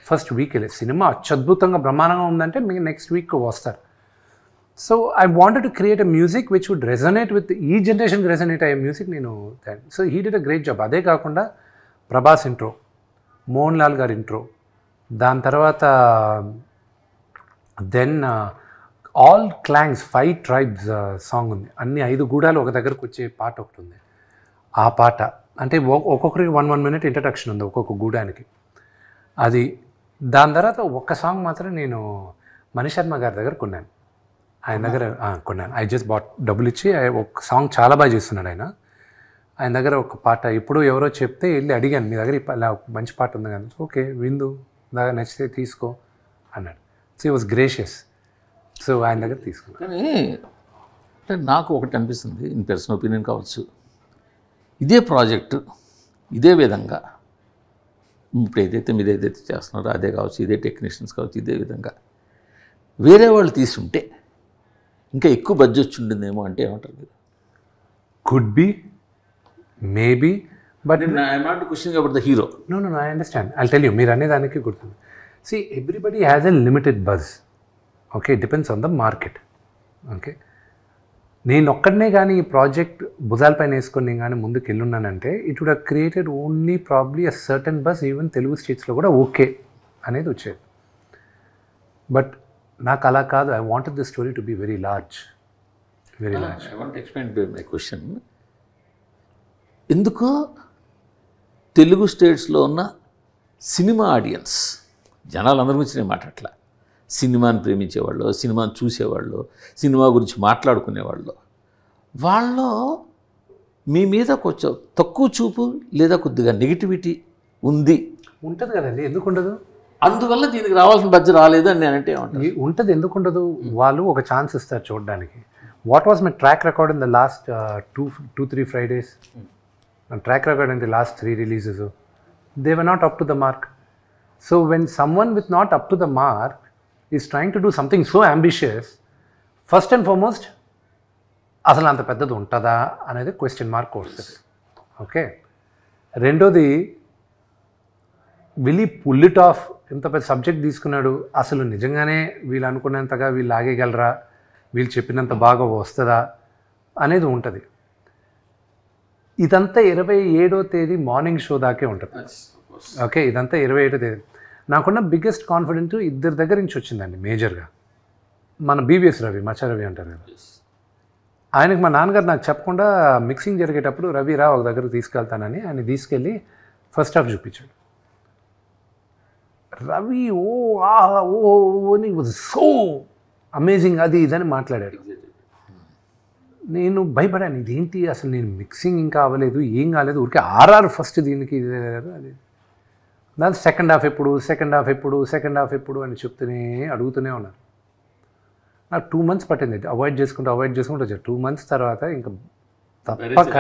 First week వెళ్ళి cinema అత్యద్భుతంగా బ్రహ్మాండంగా ఉందంటే మీకు నెక్స్ట్ వీక్ వస్తారు. So I wanted to create a music which would resonate with ఈ జనరేషన్కి రెజనేట్ అయ్యే మ్యూజిక్ నేను. So he did a great job. అదే కాకుండా ప్రభాస్ ఇంట్రో, మోహన్ లాల్ గారి ఇంట్రో, దాని తర్వాత దెన్ ఆల్ క్లాంగ్స్ 5 ట్రైబ్స్ సాంగ్ ఉంది. అన్ని 5 గూడాలు ఒక దగ్గరకు వచ్చే పాట ఒకటి ఉంది. ఆ పాట అంటే ఒక్కొక్కరికి 1 minute ఇంట్రడక్షన్ ఉంది ఒక్కొక్క గూడానికి. అది దాని తర్వాత ఒక్క సాంగ్ మాత్రం నేను మణి శర్మ గారి దగ్గర కొన్నాను. ఆయన దగ్గర కొన్నాను. ఐ జస్ట్ బాట్ డబ్బులు ఇచ్చి ఒక సాంగ్ చాలా బాగా చేస్తున్నాడు ఆయన. ఆయన దగ్గర ఒక పాట ఇప్పుడు ఎవరో చెప్తే వెళ్ళి అడిగాను, మీ దగ్గర ఇలా మంచి పాట ఉంది కానీ. ఓకే విందు దాకా నచ్చితే తీసుకో అన్నాడు. So he was gracious. So ఆయన దగ్గర తీసుకున్నాను. కానీ అంటే నాకు ఒకటి అనిపిస్తుంది, ఇన్ పర్సనల్ ఒపీనియన్ కావచ్చు, ఇదే ప్రాజెక్టు ఇదే విధంగా ఇప్పుడు ఏదైతే మీరు ఏదైతే చేస్తున్నారో అదే కావచ్చు, ఇదే టెక్నీషియన్స్ కావచ్చు, ఇదే విధంగా వేరే వాళ్ళు తీసుంటే ఇంకా ఎక్కువ బడ్జెట్ ఉంటుందేమో అంటే ఏమంటారు మీరు? Could be, maybe, but I'm not questioning about the hero. No I understand. I'll tell you, మీరు అనేదానికి గుర్తుంది. See, everybody has a limited buzz. Okay, it depends on the market. Okay, నేను ఒక్కడనే కానీ ఈ ప్రాజెక్ట్ భుజాలపైన వేసుకొని నేను కానీ ముందుకు వెళ్ళున్నానంటే it would have created only probably a certain buzz. Even Telugu స్టేట్స్లో కూడా ఓకే అనేది వచ్చేది. బట్ నాకు అలా కాదు. I wanted the story to be very large. I want explain my question. ఎందుకో తెలుగు స్టేట్స్లో ఉన్న సినిమా ఆడియన్స్, జనాలందరి గురించి నేను మాట్లాడట్లా, సినిమాని ప్రేమించేవాళ్ళు, సినిమాని చూసేవాళ్ళు, సినిమా గురించి మాట్లాడుకునేవాళ్ళు, వాళ్ళు మీ మీద కొంచెం తక్కువ చూపు లేదా కొద్దిగా నెగిటివిటీ ఉంటుంది కదండి. ఎందుకు ఉండదు? అందువల్ల దీనికి రావాల్సిన బడ్జెట్ రాలేదు అని నేనంటే ఉంటుంది. ఎందుకు ఉండదు? వాళ్ళు ఒక ఛాన్స్ ఇస్తారు చూడడానికి. What was my track record in the last 2-3 Fridays? Track record in the last 3 releases, they were not up to the mark. So when someone with not up to the mark is trying to do something so ambitious, first and foremost అసలు అంత పెద్దది ఉంటుందా అనేది question mark వస్తుంది. Okay, రెండోది will he pull it off? ఇంత పెద్ద subject తీసుకున్నాడు, అసలు నిజంగానే వీళ్ళు అనుకున్నంతగా వీళ్ళు ఆగేయగలరా, వీళ్ళు చెప్పినంత బాగా వస్తుందా అనేది ఉంటుంది. ఇదంతా 27వ తేదీ మార్నింగ్ షో దాకే ఉంటుంది. ఓకే, ఇదంతా 27వ తేదీ. నాకున్న బిగ్గెస్ట్ కాన్ఫిడెంట్ ఇద్దరి దగ్గర నుంచి వచ్చిందండి మేజర్గా. మన బీవీఎస్ రవి, మచ్చ రవి అంటారు కదా, ఆయనకు మా నాన్నగారు నాకు చెప్పకుండా మిక్సింగ్ జరిగేటప్పుడు రవి రా ఒక దగ్గర తీసుకెళ్తానని ఆయన తీసుకెళ్ళి ఫస్ట్ హాఫ్ చూపించాడు. రవి ఓ వాజ్ సో అమేజింగ్ అది ఇదని మాట్లాడాడు. నేను భయపడాను, ఇదేంటి అసలు నేను మిక్సింగ్ ఇంకా అవ్వలేదు, ఏం కాలేదు, ఊరికే ఆర్ఆర్ ఫస్ట్ దీనికి అది. దాని సెకండ్ హాఫ్ ఎప్పుడు అని చెప్తూనే అడుగుతూనే ఉన్నారు. నాకు 2 months పట్టింది అవాయిడ్ చేసుకుంటూ వచ్చాను. 2 months తర్వాత ఇంకా తప్పక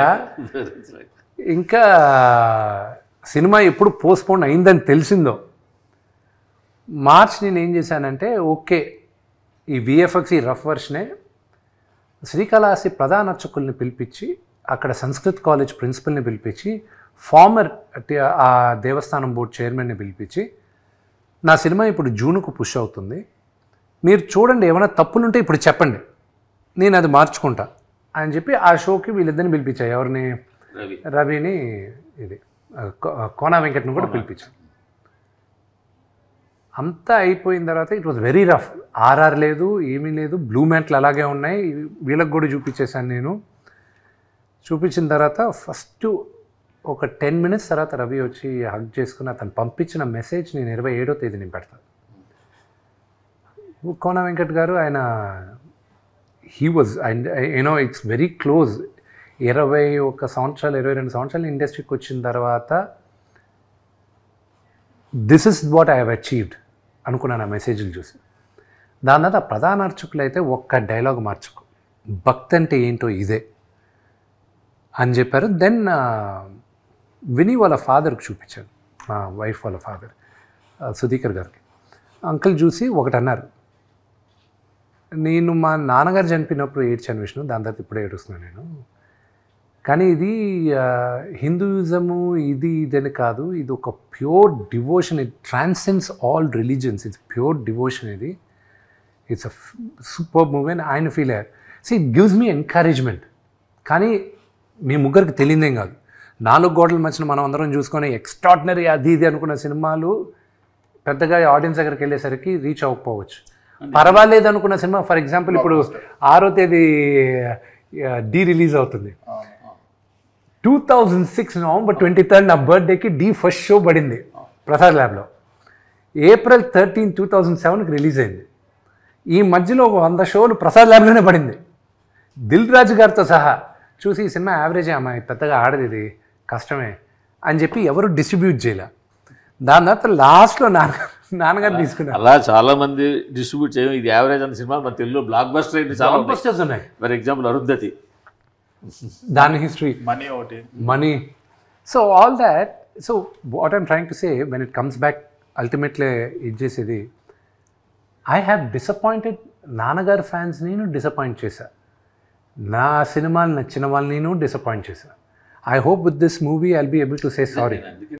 ఇంకా సినిమా ఎప్పుడు పోస్ట్పోన్ అయిందని తెలిసిందో మార్చ్ నేను ఏం చేశానంటే ఓకే ఈ విఎఫ్ఎక్స్ ఈ రఫ్ వర్షనే శ్రీకాళహస్తి ప్రధాన అర్చకుల్ని పిలిపించి అక్కడ సంస్కృత్ కాలేజ్ ప్రిన్సిపల్ని పిలిపించి ఫార్మర్ ఆ దేవస్థానం బోర్డు చైర్మన్ని పిలిపించి నా సినిమా ఇప్పుడు జూన్కు పుష్ అవుతుంది, మీరు చూడండి ఏమైనా తప్పులుంటే ఇప్పుడు చెప్పండి, నేను అది మార్చుకుంటా అని చెప్పి ఆ షోకి వీళ్ళిద్దరిని పిలిపించాయి. ఎవరిని? రవిని, ఇది కోనా వెంకట్ని కూడా పిలిపించాను. అంతా అయిపోయిన తర్వాత it was very rough. RR లేదు, ఏమీ లేదు, బ్లూ మ్యాట్లు అలాగే ఉన్నాయి. వీళ్ళకి కూడా చూపించేశాను నేను. చూపించిన తర్వాత ఫస్ట్ ఒక 10 minutes తర్వాత రవి వచ్చి హగ్ చేసుకుని అతను పంపించిన మెసేజ్ నేను 27వ తేదీ నేను పెడతాను. కోన వెంకట్ గారు ఆయన he was you know it's very close. 21 సంవత్సరాలు 22 సంవత్సరాలు ఇండస్ట్రీకి వచ్చిన తర్వాత this is what I have achieved అనుకున్నాను ఆ మెసేజ్లు చూసి. దాని తర్వాత ప్రధాన అర్చకులు అయితే ఒక్క డైలాగ్ మార్చుకో, భక్తి అంటే ఏంటో ఇదే అని చెప్పారు. దెన్ విని వాళ్ళ ఫాదర్కి చూపించాను, మా వైఫ్ వాళ్ళ ఫాదర్ సుధీకర్ గారికి. అంకుల్ చూసి ఒకటి అన్నారు, నేను మా నాన్నగారు చనిపోయినప్పుడు ఏడ్చాను విష్ణు, దాని తర్వాత ఇప్పుడే ఏడుస్తున్నాను నేను, కానీ ఇది హిందూయిజము ఇదని కాదు, ఇది ఒక pure devotion. It transcends all religions. It's pure devotion. ఇది ఇట్స్ అ సూపర్ మూవీ అని ఆయన ఫీల్ అయ్యారు. So it gives me encouragement. కానీ మీ ముగ్గురికి తెలియదేం కాదు, 4 గోడల మధ్యన మనం అందరం చూసుకొని ఎక్స్ట్రాడినరీ అది ఇది అనుకున్న సినిమాలు పెద్దగా ఆడియన్స్ దగ్గరికి వెళ్ళేసరికి రీచ్ అవ్వకపోవచ్చు. పర్వాలేదు అనుకున్న సినిమా, ఫర్ ఎగ్జాంపుల్ ఇప్పుడు 6వ తేదీ డి రిలీజ్ అవుతుంది. 2006 నవంబర్ 23 నా బర్త్డేకి డి ఫస్ట్ షో పడింది ప్రసాద్ ల్యాబ్లో. ఏప్రిల్ 13, 2007కి రిలీజ్ అయింది. ఈ మధ్యలో ఒక 100 షోలు ప్రసాద్ ల్యాబ్లోనే పడింది, దిల్ రాజు గారితో సహా. చూసి ఈ సినిమా యావరేజ్ అమ్మాయి, పెద్దగా ఆడది, ఇది కష్టమే అని చెప్పి ఎవరు డిస్ట్రిబ్యూట్ చేయలే. దాని తర్వాత లాస్ట్లో నాన్నగారు తీసుకున్నారు. అలా చాలా మంది డిస్ట్రిబ్యూట్ చేయడం, ఇది యావరేజ్ అన్న సినిమా మన తెలుగులో బ్లాక్ బస్టర్ అయింది, చాలా బస్టర్స్ ఉన్నాయి. ఫర్ ఎగ్జాంపుల్ అరుంధతి, దాని history, money. So all that. So what I'm trying to say, when it comes back ultimately ఇది చేసేది, ఐ హ్యావ్ డిసప్పాయింటెడ్ నాన్నగారు ఫ్యాన్స్. నేను డిసప్పాయింట్ చేశా. నా సినిమాలు నచ్చిన వాళ్ళు నేను డిసప్పాయింట్ చేశా. I hope with this movie I'll be able to say sorry.